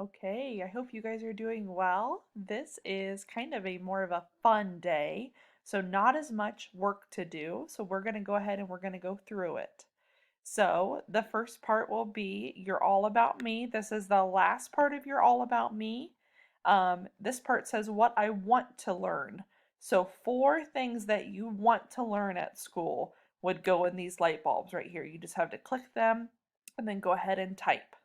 Okay, I hope you guys are doing well. This is kind of a more of a fun day, so not as much work to do. So we're going to go ahead and we're going to go through it. So the first part will be You're All About Me. This is the last part of You're All About Me. This part says what I want to learn. So 4 things that you want to learn at school would go in these light bulbs right here. You just have to click them and then go ahead and type.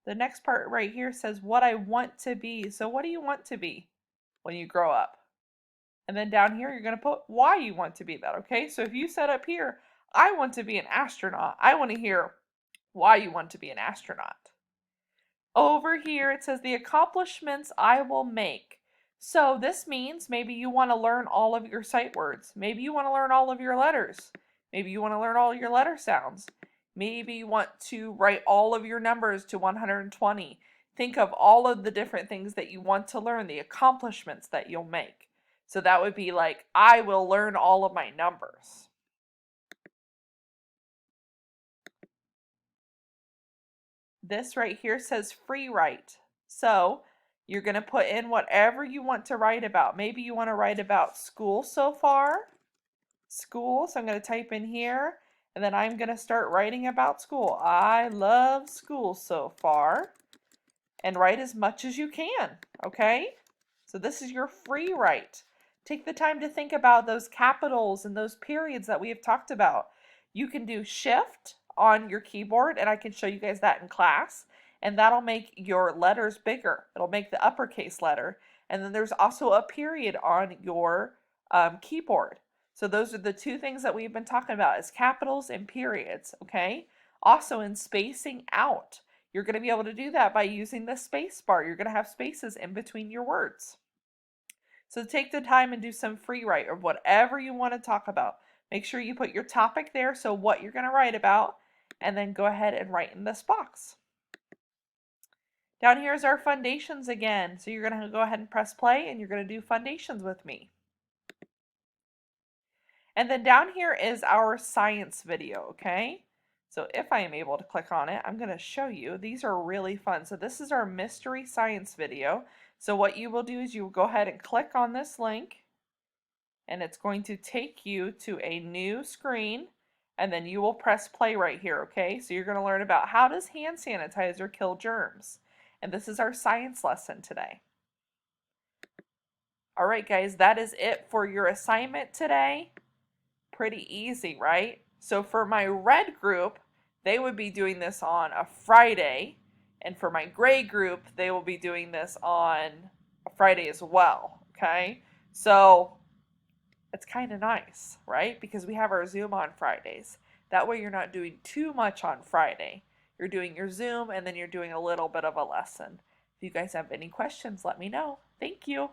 The next part right here says what I want to be. So what do you want to be when you grow up? And then down here, you're going to put why you want to be that, okay? So if you set up here, I want to be an astronaut, I want to hear why you want to be an astronaut. Over here, it says the accomplishments I will make. So this means maybe you want to learn all of your sight words. Maybe you want to learn all of your letters. Maybe you want to learn all your letter sounds. Maybe you want to write all of your numbers to 120. Think of all of the different things that you want to learn, the accomplishments that you'll make. So that would be like, I will learn all of my numbers. This right here says free write. So you're going to put in whatever you want to write about. Maybe you want to write about school so far. School. So I'm going to type in here and then I'm going to start writing about school. I love school so far. And write as much as you can. Okay? So this is your free write. Take the time to think about those capitals and those periods that we have talked about. You can do shift on your keyboard, and I can show you guys that in class, and that'll make your letters bigger. It'll make the uppercase letter, and then there's also a period on your keyboard. So those are the 2 things that we've been talking about is capitals and periods, okay? Also in spacing out, you're going to be able to do that by using the space bar. You're going to have spaces in between your words. So take the time and do some free write or whatever you want to talk about. Make sure you put your topic there, so what you're going to write about, and then go ahead and write in this box. Down here is our foundations again. So you're going to go ahead and press play and you're going to do foundations with me. And then down here is our science video, okay? So if I am able to click on it, I'm going to show you. These are really fun. So this is our mystery science video. So what you will do is you will go ahead and click on this link and it's going to take you to a new screen and then you will press play right here, okay? So you're going to learn about how does hand sanitizer kill germs? And this is our science lesson today. All right, guys, that is it for your assignment today. Pretty easy, right? So for my red group, they would be doing this on a Friday, and for my gray group, they will be doing this on a Friday as well, okay? So it's kind of nice, right? Because we have our Zoom on Fridays. That way you're not doing too much on Friday. You're doing your Zoom, and then you're doing a little bit of a lesson. If you guys have any questions, let me know. Thank you.